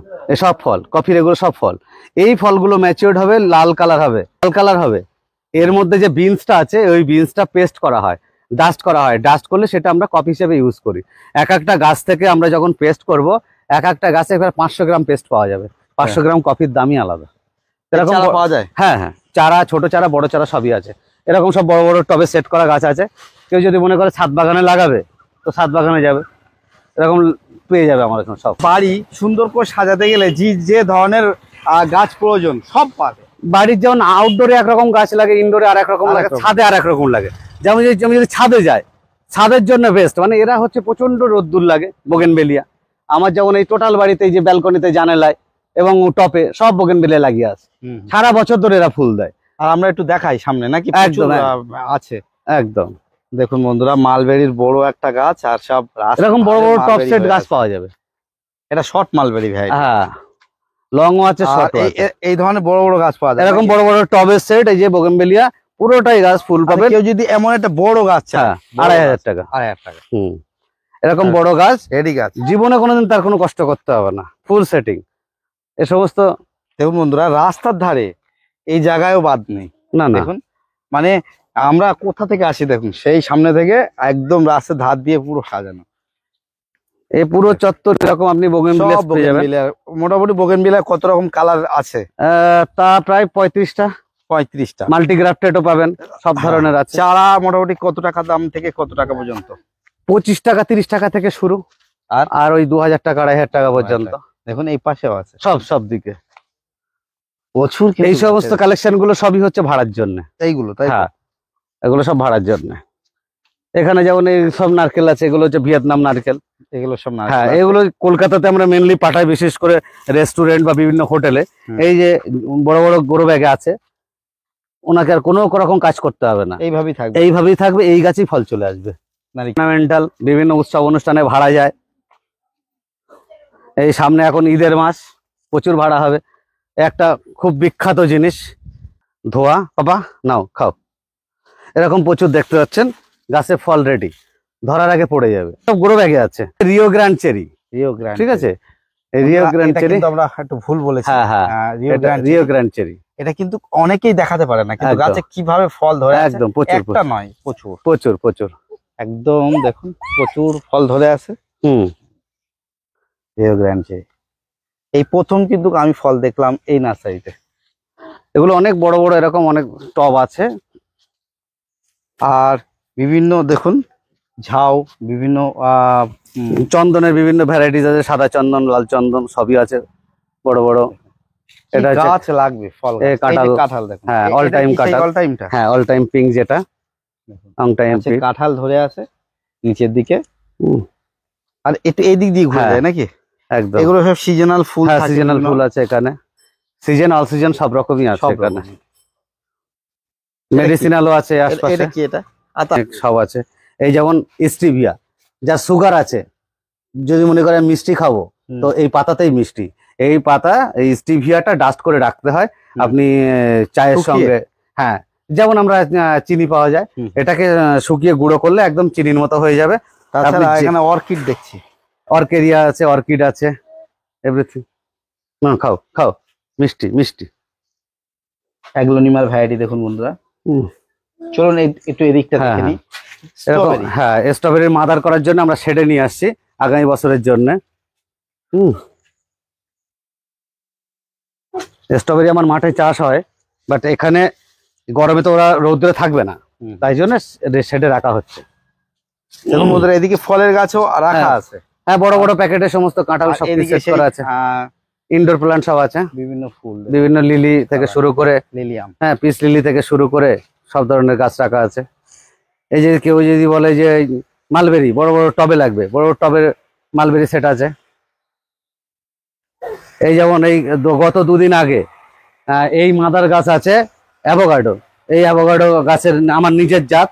সব ফল কফির, এগুলো সব ফল। এই ফলগুলো ম্যাচিওর্ড হবে, লাল কালার হবে, লাল কালার হবে। এর মধ্যে যে বিনসটা আছে ওই বিনসটা পেস্ট করা হয়, ডাস্ট করা হয়। ডাস্ট করলে সেটা আমরা কফি হিসেবে ইউজ করি। এক একটা গাছ থেকে আমরা যখন পেস্ট করব, এক একটা গাছে এবার 500 গ্রাম পেস্ট পাওয়া যাবে। 500 গ্রাম কফির দামই আলাদা। এরকম পাওয়া যায়? হ্যাঁ হ্যাঁ, চারা, ছোট চারা, বড় চারা সবই আছে। এরকম সব বড় বড় টবে সেট করা গাছ আছে। কেউ যদি মনে করে ছাদ বাগানে লাগাবে তো ছাদ বাগানে যাবে, এরকম পেয়ে যাবে আমার এখানে সব। বাড়ি সুন্দর করে সাজাতে গেলে যে ধরনের গাছ প্রয়োজন সব পাবে। বাড়ির যেমন আউটডোরে একরকম গাছ লাগে, ইনডোরে আর একরকম লাগে, ছাদে আর একরকম লাগে। যেমন আমি যদি ছাদে যাই, ছাদের জন্য বেস্ট। মানে এরা হচ্ছে প্রচন্ড রোদ্দুর লাগে বোগেনভেলিয়া। আমার যেমন এই টোটাল বাড়িতে, এই যে ব্যালকনিতে, জানালায় এবং টপে সব বোগেনভেলিয়া লাগিয়ে আছে, সারা বছর ধরে এরা ফুল দেয়। আর আমরা একটু দেখাই সামনে নাকি একদম আছে। একদম দেখুন বন্ধুরা, মালবেরির বড় একটা গাছ, আর সব এরকম বড় বড় টপ সেট গাছ পাওয়া যাবে। এটা শর্ট মালবেরি ভাই, হ্যাঁ, লংও আছে, শর্ট আছে। এই ধরনের বড় বড় গাছ পাওয়া যায় এরকম বড় বড় টবের সেট, এই যে বোগেনভেলিয়া পুরোটাই গাছ ফুল পাবে। কেউ যদি এমন একটা বড় গাছ চায়, 2500 টাকা। 2500 টাকা। এরকম বড় গাছ, এডি গাছ, জীবনে কোনোদিন তার কোনো কষ্ট করতে হবে না, ফুল সেটিং। এ সমস্ত দেখুন বন্ধুরা, রাস্তার ধারে এই জায়গায়ও বাদ নেই। না না, দেখুন মানে আমরা কোথা থেকে আসি দেখুন, সেই সামনে থেকে একদম রাস্তার ধার দিয়ে পুরো সাজানো এই পুরো চত্বর। এরকম আপনি বোগেনভিলিয়া পেয়ে যাবেন। মোটামুটি বোগেনভিলিয়া কত রকম কালার আছে? তা প্রায় 35টা। 35টা। মাল্টিগ্রাফটেডও পাবেন, সব ধরনের আছে। চারা মোটামুটি কত টাকা দাম থেকে কত টাকা পর্যন্ত? 25 টাকা, 30 টাকা থেকে শুরু, আর ওই 2000 টাকা, 2500 টাকা পর্যন্ত। দেখুন এই পাশেও আছে, সব দিকে প্রচুর। এই সমস্ত কালেকশন গুলো সবই হচ্ছে ভাড়ার জন্য। এইগুলো তাই? হ্যাঁ, এগুলো সব ভাড়ার জন্য। এখানে যেমন এই সব নারকেল আছে, এগুলো হচ্ছে ভিয়েতনাম নারকেল। এগুলো সব নারকেল। হ্যাঁ, এগুলো কলকাতাতে আমরা মেনলি পাঠাই, বিশেষ করে রেস্টুরেন্ট বা বিভিন্ন হোটেলে। এই যে বড় বড় গরু ব্যাগে আছে, ওনাকে আর কোনো রকম কাজ করতে হবে না, এইভাবেই থাকবে, এই গাছেই ফল চলে আসবে। অর্নামেন্টাল বিভিন্ন উৎসব অনুষ্ঠানে ভাড়া যায়। এই সামনে এখন ঈদের মাস, প্রচুর ভাড়া হবে। একটা খুব বিখ্যাত জিনিস, ধোয়া। পাপা নাও খাও। এরকম প্রচুর দেখতে পাচ্ছেন, গাছে ফল রেডি, ধরার আগে পড়ে যাবে। সব গ্রো ব্যাগে আছে। রিও গ্র্যান্ড চেরি, ঠিক আছে? রিও গ্র্যান্ড চেরি, আমরা একটু ভুল বলেছি। হ্যাঁ, রিও গ্র্যান্ড চেরি। এটা কিন্তু অনেকেই দেখাতে পারে না, কিন্তু গাছে কিভাবে ফল ধরে আছে। একদম প্রচুর, একটা নয়, প্রচুর প্রচুর প্রচুর, একদম দেখুন প্রচুর ফল ধরে আছে। রিও গ্র্যান্ড চেরি এই প্রথম কিন্তু আমি ফল দেখলাম এই নার্সারিতে। এগুলো অনেক বড় বড়, এরকম অনেক টব আছে। আর বিভিন্ন দেখুন ঝাউ, বিভিন্ন চন্দনের বিভিন্ন ভ্যারাইটিস আছে, সাদা চন্দন, লাল চন্দন সবই আছে, বড় বড়। এটা গাছ লাগবে ফল, কাঁঠাল দেখুন। হ্যাঁ, অল টাইম কাঁঠাল, অল টাইমটা। হ্যাঁ, অল টাইম পিঙ্ক, যেটা অল টাইম কাঁঠাল ধরে আছে নিচের দিকে। আর এটা এই দিক দিয়ে ঘুরে যায় নাকি? একদম এগুলো সব সিজনাল ফুল হ্যাঁ থাকে সিজনাল বিভিন্ন। ফুল আছে এখানে, সিজন অল সিজন সব রকমই আছে সব এখানে, রকম। মেডিসিনালও আছে এটা আশপাশে, কি এটা আতা? সব আছে। এই যেমন স্টিভিয়া, যা সুগার আছে, যদি মনে করেন মিষ্টি খাবো, তো এই পাতাতেই মিষ্টি। এই পাতা, এই স্টিভিয়াটা ডাস্ট করে রাখতে হয় আপনি চায়ের শুকিয়ে? সঙ্গে। হ্যাঁ, যেমন আমরা চিনি পাওয়া যায়, এটাকে শুকিয়ে গুঁড়ো করলে একদম চিনির মতো হয়ে যাবে। তাছাড়া আপনি এখানে অর্কিড দেখছি, অর্কেরিয়া আছে, অর্কিড আছে, এভরিথিং। খাও খাও, মিষ্টি মিষ্টি। অ্যাগ্লোনিমার ভ্যারাইটি দেখুন বন্ধুরা। চলুন একটু এদিকটা হ্যাঁ, দেখে নিই। এরকম স্ট্রবেরি, হ্যাঁ, স্ট্রবেরির মাদার করার জন্য আমরা শেডে নিয়ে আসছি আগামী বছরের জন্য। স্ট্রবেরি আমার মাঠে চাষ হয়, বাট এখানে গরমে তো ওরা রৌদ্রে থাকবে না, তাই জন্য শেডে রাখা হচ্ছে। দেখুন বন্ধুরা এদিকে ফলের গাছও রাখা হ্যাঁ। আছে। হ্যাঁ, বড় বড় প্যাকেটে সমস্ত কাঁঠাল আর সব এদিকে সেট করা আছে, ইনডোর প্ল্যান্ট সব আছে, বিভিন্ন ফুল, বিভিন্ন লিলি থেকে শুরু করে, লিলিয়াম। হ্যাঁ পিস লিলি থেকে শুরু করে সব ধরনের গাছ রাখা আছে। এই যে কেউ যদি বলে যে মালবেরি বড় বড় টবে লাগবে, বড় বড় টবের মালবেরি সেট আছে। এই যেমন এই গত দুদিন আগে এই মাদার গাছ আছে অ্যাভোকাডো, এই অ্যাভোকাডো গাছের আমার নিজের জাত,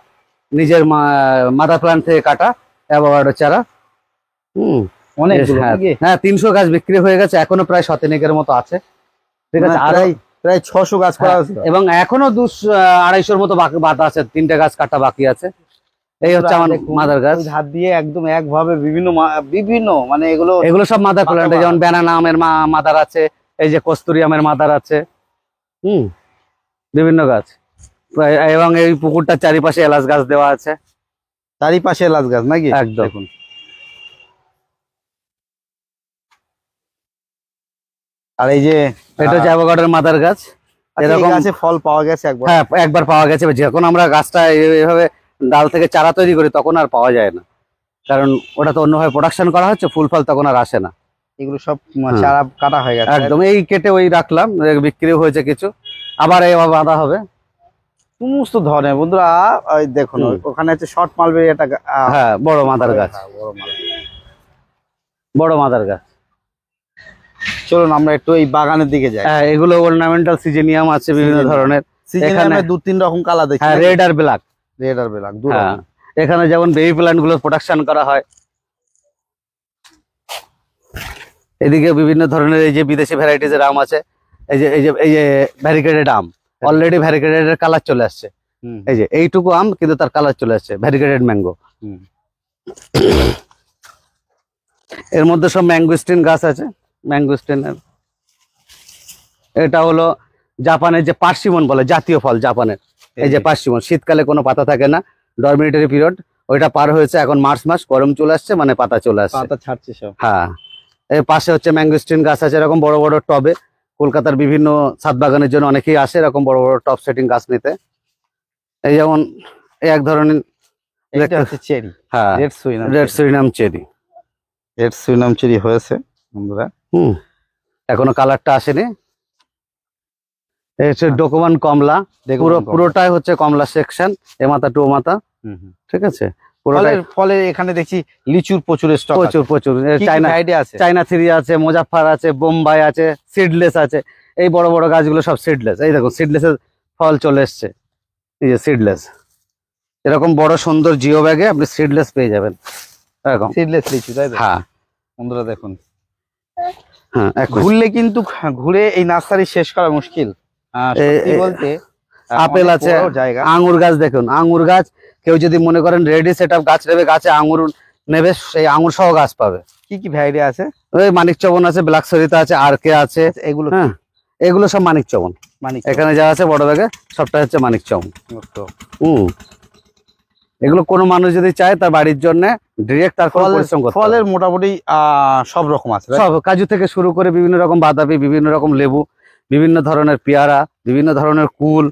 নিজের মাদার প্ল্যান্ট থেকে কাটা অ্যাভোকাডো চারা। অনেকগুলো হ্যাঁ, নাকি? হ্যাঁ 300 গাছ বিক্রি হয়ে গেছে, এখনো প্রায় 100 মতো আছে। ঠিক আছে, আর প্রায় 600 গাছ করা হয়েছে। এবং এখনো 200-250 মতো বাতা আছে, 3টে গাছ কাটা বাকি আছে। এই হচ্ছে আমার মাদার গাছ। হাত দিয়ে একদম একভাবে বিভিন্ন মানে এগুলো সব মাদার প্ল্যান্ট, যেমন ব্যানানা আমের মাদার আছে, এই যে কস্তুরি আমের মাদার আছে, বিভিন্ন গাছ। এবং এই পুকুরটার চারিপাশে এলাচ গাছ দেওয়া আছে, চারিপাশে এলাচ গাছ নাকি? একদম। দেখুন আর এই যে এটা হচ্ছে অ্যাভোকাডোর মাদার গাছ। এরকম গাছে ফল পাওয়া গেছে একবার? হ্যাঁ, একবার পাওয়া গেছে। যখন আমরা গাছটা এইভাবে ডাল থেকে চারা তৈরি করি তখন আর পাওয়া যায় না, কারণ ওটা তো অন্যভাবে প্রোডাকশন করা হচ্ছে, ফুল ফল তখন আর আসে না। এগুলো সব চারা কাটা হয়ে গেছে একদম, এই কেটে ওই রাখলাম, বিক্রি হয়েছে কিছু, আবার এবার বাঁধা হবে। সমস্ত ধরনের বন্ধুরা ওই দেখুন ওখানে হচ্ছে শর্ট মালবেরি একটা হ্যাঁ, বড় মাদার গাছ, বড় মালবেরি, বড় মাদার গাছ। চলুন আমরা একটু এই বাগানের দিকে যাই। হ্যাঁ, এগুলো অর্নামেন্টাল সিজেনিয়াম আছে বিভিন্ন ধরনের, সিজেনিয়ামে 2-3 রকম কালার দেখি। হ্যাঁ, রেড আর ব্ল্যাক। রেড আর ব্ল্যাক দু হ্যাঁ, রকম। এখানে যেমন বেবি প্ল্যান্ট গুলো প্রোডাকশন করা হয়। এদিকে বিভিন্ন ধরনের এই যে বিদেশি ভ্যারাইটিস এর আম আছে, এই যে ভ্যারিকেটেড আম, অলরেডি ভ্যারিকেটেড এর কালার চলে আসছে। এই যে এইটুকু আম কিন্তু তার কালার চলে আসছে, ভ্যারিকেটেড ম্যাঙ্গো। এর মধ্যে সব ম্যাঙ্গোস্টিন গাছ আছে, ম্যাঙ্গোস্টিন। এটা হলো জাপানের যে পার্সিমন বলে, জাতীয় ফল জাপানের। এই যে পার্সিমন, শীতকালে কোনো পাতা থাকে না, ডরমিটরি পিরিয়ড, ওইটা পার হয়েছে, এখন মার্চ মাস, গরম চলে আসছে, মানে পাতা চলে আসছে, পাতা ছাড়ছে সব। হ্যাঁ, এর পাশে হচ্ছে ম্যাঙ্গোস্টিন গাছ আছে, এরকম বড় বড় টবে। কলকাতার বিভিন্ন ছাদ বাগানের জন্য অনেকেই আসে এরকম বড় বড় টপ সেটিং গাছ নিতে। এই যেমন এক ধরনের এটা হচ্ছে চেরি, হ্যাঁ, red Surinam cherry. Red Surinam cherry হয়েছে বন্ধুরা। এখনো কালারটা আসেনি। এই হচ্ছে ডোকোমান কমলা, পুরোটাই হচ্ছে কমলা সেকশন, এ মাথা টু মাথা। ঠিক আছে, ফলের এখানে দেখছি লিচুর প্রচুর স্টক, প্রচুর। চাইনা থ্রি আছে, মুজাফফর আছে, বোম্বাই আছে, সিডলেস আছে। এই বড় বড় গাছগুলো সব সিডলেস। এই দেখুন সিডলেসের ফল চলে এসছে, এই যে সিডলেস। এরকম বড় সুন্দর জিও ব্যাগে আপনি সিডলেস পেয়ে যাবেন, এরকম সিডলেস লিচু, তাই তো? হ্যাঁ বন্ধুরা দেখুন, হ্যাঁ, ঘুরলে কিন্তু ঘুরে এই নার্সারি শেষ করা মুশকিল। সত্যি বলতে আপেল আছে, আঙ্গুর গাছ দেখুন, আঙ্গুর গাছ কেউ যদি মনে করেন রেডি সেট আপ গাছ নেবে, গাছে আঙ্গুর নেবে, সেই আঙ্গুর সহ গাছ পাবে। কি কি ভ্যারাইটি আছে? ওই মানিক চবন আছে, ব্ল্যাক সরিতা আছে, আর কে আছে, এগুলো হ্যাঁ, এগুলো সব মানিক চবন। এখানে যা আছে বড় ব্যাগে সবটা হচ্ছে মানিক চবন। এগুলো কোনো মানুষ যদি চায় তার বাড়ির জন্য ডিরেক্ট তার পরিশ্রম করতে হবে। ফলের মোটামুটি সব রকম আছে, সব কাজু থেকে শুরু করে বিভিন্ন রকম বাতাবি, বিভিন্ন রকম লেবু, বিভিন্ন ধরনের পেয়ারা, বিভিন্ন ধরনের কুল,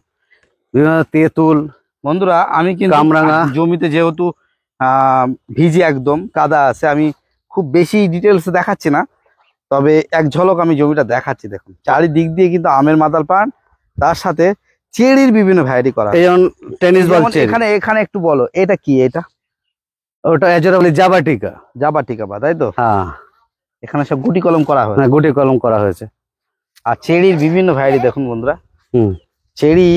বিভিন্ন তেঁতুল। বন্ধুরা আমি কিন্তু কামরাঙা, জমিতে যেহেতু ভিজে একদম কাদা আছে, আমি খুব বেশি ডিটেলস দেখাচ্ছি না, তবে এক ঝলক আমি জমিটা দেখাচ্ছি। দেখুন চারিদিক দিয়ে কিন্তু আমের মাদার পান, তার সাথে চেরির বিভিন্ন ভ্যারাইটি করা। যেমন টেনিস বল চেরি। এখানে একটু বলো এটা কি? এটা ওটা এজরা বলি জাবাটিকা, জাবাটিকা বা, তাই তো? হ্যাঁ, এখানে সব গুটি কলম করা হয়। হ্যাঁ, গুটি কলম করা হয়েছে। আর চেরির বিভিন্ন ভ্যারাইটি দেখুন বন্ধুরা, হুম, চেরি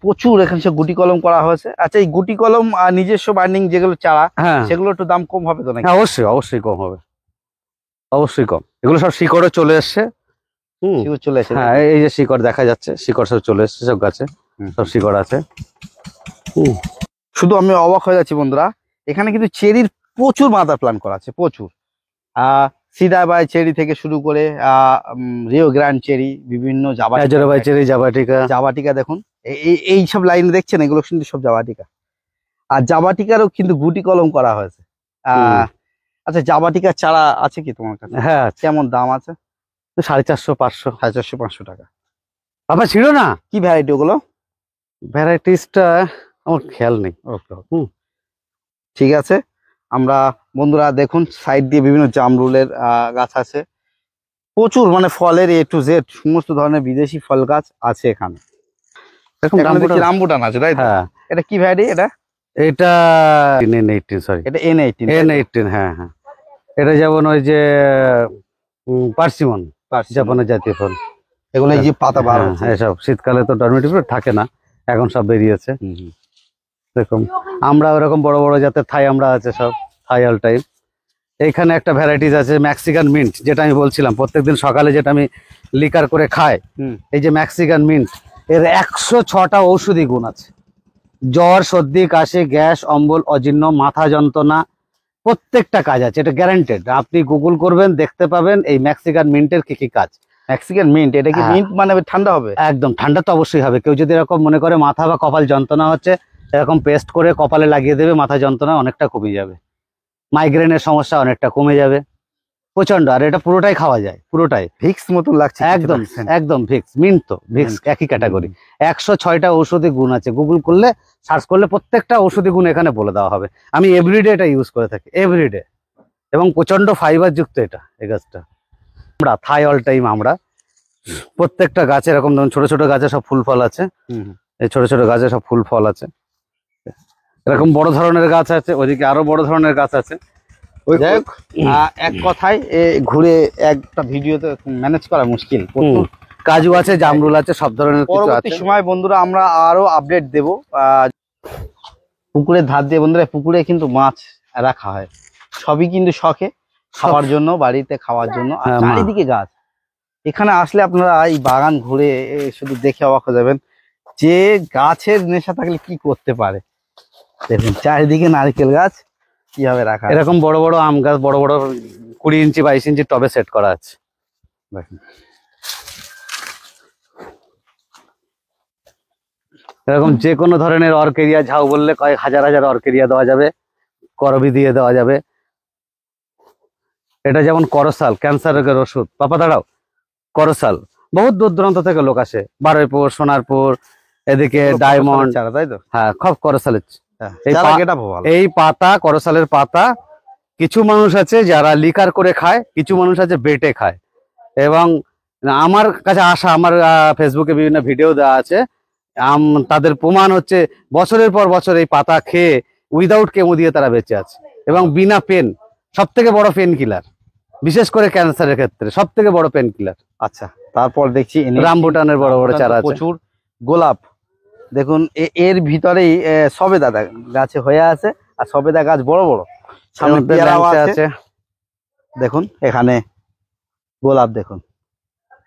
প্রচুর এখানে সব গুটি কলম করা হয়েছে। আচ্ছা, এই গুটি কলম নিজস্ব বার্নিং যেগুলো চারা, হ্যাঁ সেগুলো একটু দাম কম হবে তো নাকি? হ্যাঁ, অবশ্যই অবশ্যই কম হবে, অবশ্যই কম। এগুলো সব শিকড়ে চলে এসছে। হুম, সেগুলো চলে আসে। হ্যাঁ, এই যে শিকড় দেখা যাচ্ছে, শিকড় সব চলে এসছে, সব গাছে সব শিকড় আছে। হুম, শুধু আমি অবাক হয়ে যাচ্ছি বন্ধুরা, এখানে কিন্তু চেরির প্রচুর মাদার প্ল্যান্ট করা আছে, প্রচুর। সিদাবাই চেরি থেকে শুরু করে রিও গ্র্যান্ড চেরি, বিভিন্ন হাজারাবাই চেরি, জাবাটিকা। জাবাটিকা দেখুন, এই সব লাইন দেখছেন, এগুলো কিন্তু সব জাবাটিকা। আর জাবাটিকারও কিন্তু গুটি কলম করা হয়েছে। আচ্ছা, জাবাটিকার চারা আছে কি তোমার কাছে? হ্যাঁ, কেমন দাম আছে? 450, 500। 450, 500 টাকা। বাবা ছিল না, কি ভ্যারাইটি ওগুলো? ভ্যারাইটিসটা আমার খেয়াল নেই। ওকে, হুম। ঠিক আছে। আমরা বন্ধুরা দেখুন, সাইড দিয়ে বিভিন্ন জামরুলের গাছ আছে, প্রচুর, মানে ফলের A to Z সমস্ত ধরনের বিদেশি ফল গাছ আছে এখানে। এরকম এখানে দেখছি রামবুটান আছে, তাই তো? হ্যাঁ, এটা কি ভ্যারাইটি? এটা N18, সরি, এটা N18। N18, হ্যাঁ হ্যাঁ। এটা যেমন ওই যে পার্সিমন, জাপানের জাতীয় ফল। এগুলো এই যে পাতা বার হ্যাঁ, হচ্ছে। এসব শীতকালে তো ডরমেটিভ থাকে না, এখন সব বেরিয়েছে। দেখুন, আমরা ওরকম বড় বড় জাতের থাই আমরা আছে, সব থাই অল টাইম। এইখানে একটা ভ্যারাইটিস আছে মেক্সিকান মিন্ট, যেটা আমি বলছিলাম প্রত্যেকদিন সকালে যেটা আমি লিকার করে খাই। এই যে মেক্সিকান মিন্ট, এর 106টা ঔষধি গুণ আছে। জ্বর, সর্দি, কাশি, গ্যাস, অম্বল, অজীর্ণ, মাথা যন্ত্রণা, প্রত্যেকটা কাজ আছে, এটা গ্যারান্টেড। আপনি গুগল করবেন, দেখতে পাবেন এই মেক্সিকান মিন্টের কি কি কাজ। মেক্সিকান মিন্ট, এটা কি মিন্ট মানে ঠান্ডা হবে? একদম ঠান্ডা তো অবশ্যই হবে। কেউ যদি এরকম মনে করে মাথা বা কপাল যন্ত্রণা হচ্ছে, এরকম পেস্ট করে কপালে লাগিয়ে দেবে, মাথা যন্ত্রণা অনেকটা কমে যাবে, মাইগ্রেনের সমস্যা অনেকটা কমে যাবে, প্রচন্ড। আর এটা পুরোটাই খাওয়া যায়, পুরোটাই ভিক্স মতন লাগছে। একদম একদম ভিক্স, মিন্ট তো ভিক্স একই ক্যাটাগরি। 106টা ঔষধি গুণ আছে, গুগল করলে সার্চ করলে প্রত্যেকটা ঔষধি গুণ এখানে বলে দেওয়া হবে। আমি এভরিডে এটা ইউজ করে থাকি, এভরিডে, এবং প্রচন্ড ফাইবার যুক্ত এটা, এই গাছটা। আমরা থাই অল টাইম, আমরা প্রত্যেকটা গাছে এরকম ধরুন ছোট ছোট গাছে সব ফুল ফল আছে, এই ছোট ছোট গাছে সব ফুল ফল আছে। এরকম বড় ধরনের গাছ আছে, ওইদিকে আরো বড় ধরনের গাছ আছে। যাই হোক, এক কথায় ঘুরে একটা ভিডিওতে ম্যানেজ করা মুশকিল। কাজু আছে, জামরুল আছে, সব ধরনের কিছু পরবর্তী আছে। সময় বন্ধুরা আমরা আরো আপডেট দেব। পুকুরের ধার দিয়ে বন্ধুরা, পুকুরে কিন্তু মাছ রাখা হয়, সবই কিন্তু শখে, খাওয়ার জন্য, বাড়িতে খাওয়ার জন্য। আর হ্যাঁ, চারিদিকে গাছ। এখানে আসলে আপনারা এই বাগান ঘুরে শুধু দেখে অবাক হয়ে যাবেন যে গাছের নেশা থাকলে কি করতে পারে। দেখুন চারিদিকে নারকেল গাছ কিভাবে রাখা আছে। এরকম বড় বড় আম গাছ, বড় বড় 20 ইঞ্চি 22 ইঞ্চি টবে সেট করা আছে। দেখুন এরকম যে কোনো ধরনের অর্কেরিয়া ঝাউ বললে কয়েক হাজার হাজার অর্কেরিয়া দেওয়া যাবে, করবি দিয়ে দেওয়া যাবে। এটা যেমন করসাল, ক্যান্সার রোগের ওষুধ। পাপা দাঁড়াও, করসাল বহুত দূর দূরান্ত থেকে লোক আসে, বারুইপুর, সোনারপুর, এদিকে ডায়মন্ড, চারা, তাই তো? হ্যাঁ, খুব করসালের ভালো। এই পাতা, করসালের পাতা, কিছু মানুষ আছে যারা লিকার করে খায়, কিছু মানুষ আছে বেটে খায়। এবং আমার কাছে আসা, আমার ফেসবুকে বিভিন্ন ভিডিও দেওয়া আছে, তাদের প্রমাণ হচ্ছে বছরের পর বছর এই পাতা খেয়ে উইদাউট কেমো দিয়ে তারা বেঁচে আছে, এবং বিনা পেন। সব থেকে বড় পেন কিলার, বিশেষ করে ক্যান্সারের ক্ষেত্রে সব থেকে বড় পেন কিলার। আচ্ছা, তারপর দেখছি রামবুটানের বড় বড় চারা আছে, প্রচুর গোলাপ। দেখুন এর ভিতরেই সবেদা গাছে হয়ে আছে, আর সবেদা গাছ বড় বড়, সামনে পেয়ারাও আছে। দেখুন এখানে গোলাপ, দেখুন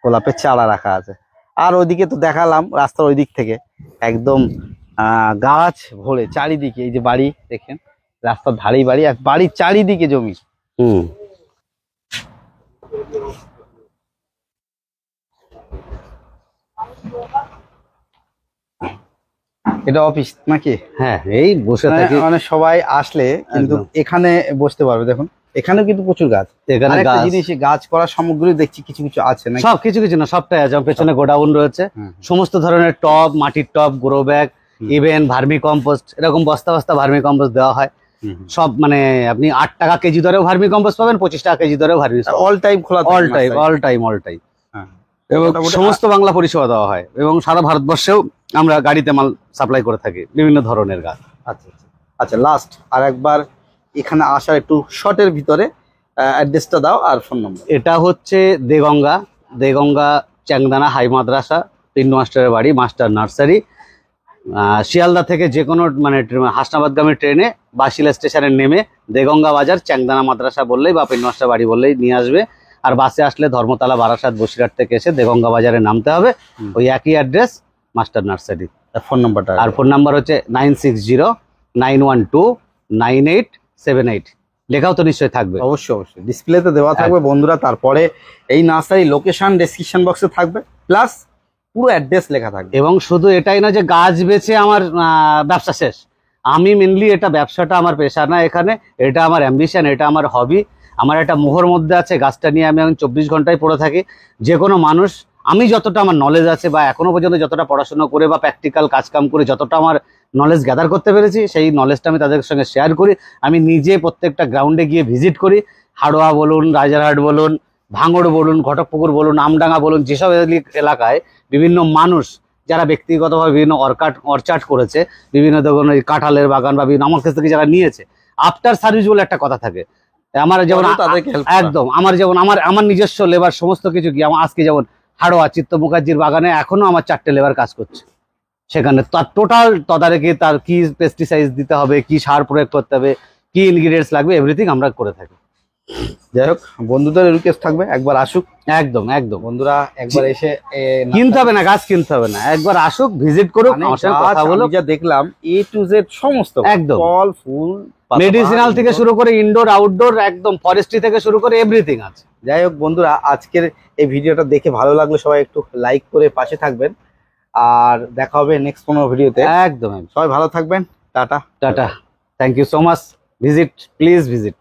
গোলাপের চারা রাখা আছে। আর ওইদিকে তো দেখালাম রাস্তার ওই দিক থেকে একদম গাছ ভরে চারিদিকে। এই যে বাড়ি দেখেন, রাস্তার ধারেই বাড়ি, আর বাড়ির চারিদিকে জমি। এটা অফিস নাকি? হ্যাঁ, এই বসে থাকি। মানে সবাই আসলে কিন্তু এখানে বসতে পারবে। দেখুন এখানেও কিন্তু প্রচুর গাছ। এখানে একটা জিনিস, গাছ করার সামগ্রী দেখছি কিছু কিছু আছে না? সব কিছু কিছু না, সবটাই আছে। পেছনে গোডাউন রয়েছে, সমস্ত ধরনের টব, মাটির টব, grow bag, even vermicompost. এরকম বস্তা বস্তা ভার্মি কম্পোস্ট দেওয়া হয় সব। মানে আপনি 8 টাকা কেজি দরেও ভার্মি কম্পোস্ট পাবেন, 25 টাকা কেজি দরেও ভার্মি, অল টাইম খোলা, all time all time all time. এবং সমস্ত বাংলা পরিষেবা দেওয়া হয়, এবং সারা ভারতবর্ষেও আমরা গাড়িতে মাল সাপ্লাই করে থাকি, বিভিন্ন ধরনের গাছ। আচ্ছা আচ্ছা আচ্ছা, লাস্ট আর একবার এখানে আসার একটু শর্টের ভিতরে অ্যাড্রেসটা দাও আর ফোন নম্বর। এটা হচ্ছে দেগঙ্গা চ্যাংদানা হাই মাদ্রাসা, পিন্টু মাস্টারের বাড়ি, মাস্টার নার্সারি। শিয়ালদা থেকে যে কোনো মানে হাসনাবাদগামী ট্রেনে বাসিলা স্টেশনে নেমে দেগঙ্গা বাজার চ্যাংদানা মাদ্রাসা বললেই বা পিন্টু মাস্টার বাড়ি বললেই নিয়ে আসবে। আর বাসে আসলে ধর্মতলা, বারাসাত, বসিরহাট থেকে এসে দেগঙ্গা বাজারে নামতে হবে। ওই একই অ্যাড্রেস, মাস্টার নার্সারি। ফোন নাম্বারটা আর ফোন নাম্বার হচ্ছে 9609129878। লেখাও তো নিশ্চয়ই থাকবে। অবশ্যই অবশ্যই ডিসপ্লেতে দেওয়া থাকবে বন্ধুরা। তারপরে এই নার্সারি লোকেশন ডেসক্রিপশন বক্সে থাকবে, প্লাস পুরো অ্যাড্রেস লেখা থাকবে। এবং শুধু এটাই না যে গাছ বেচে আমার ব্যবসা শেষ। আমি মেনলি এটা ব্যবসাটা আমার পেশা না, এখানে এটা আমার অ্যাম্বিশন, এটা আমার হবি। আমার একটা মোহর মধ্যে আছে, গাছটা নিয়ে আমি এখন 24 ঘন্টায় পড়ে থাকি। যে কোনো মানুষ, আমি যতটা আমার নলেজ আছে বা এখনো পর্যন্ত যতটা পড়াশোনা করে বা প্র্যাকটিক্যাল কাজকাম করে যতটা আমার নলেজ গ্যাদার করতে পেরেছি, সেই নলেজটা আমি তাদের সঙ্গে শেয়ার করি। আমি নিজে প্রত্যেকটা গ্রাউন্ডে গিয়ে ভিজিট করি। হাড়োয়া বলুন, রাজারহাট বলুন, ভাঙড় বলুন, ঘটকপুকুর বলুন, আমডাঙ্গা বলুন, যেসব এলাকায় বিভিন্ন মানুষ যারা ব্যক্তিগতভাবে বিভিন্ন অর্চার্ড করেছে, বিভিন্ন ধরনের কাঁঠালের বাগান বা বিভিন্ন আমার কাছ থেকে যারা নিয়েছে, আফটার সার্ভিস বলে একটা কথা থাকে। আমার যেমন তাদেরকে help করা। একদম আমার যেমন আমার নিজস্ব লেবার সমস্ত কিছু কি, আমার আজকে যেমন হাড়োয়া চিত্ত মুখার্জির বাগানে এখনো আমার 4টে লেবার কাজ করছে। সেখানে তার টোটাল তদারকি, তার কি পেস্টিসাইড দিতে হবে, কি সার প্রয়োগ করতে হবে, কি ইনগ্রিডিয়েন্টস লাগবে, এভরিথিং আমরা করে থাকি। যাই হোক, বন্ধুদের রিকোয়েস্ট থাকবে একবার আসুক একদম একদম বন্ধুরা, একবার এসে কিনতে হবে না, গাছ কিনতে হবে না, একবার আসুক, ভিজিট করুক, মানে আমার সঙ্গে গাছ কথা বলুক। আমি যা দেখলাম A to Z সমস্ত একদম। ফল ফুল মেডিসিনাল থেকে শুরু করে ইনডোর আউটডোর, একদম ফরেস্ট্রি থেকে শুরু করে এভরিথিং আছে। যাই হোক বন্ধুরা, আজকের এই ভিডিওটা দেখে ভালো লাগলে সবাই একটু লাইক করে পাশে থাকবেন, আর দেখা হবে নেক্সট কোনো ভিডিওতে। একদম সবাই ভালো থাকবেন, tata. Tata, thank you so much. Visit, please visit.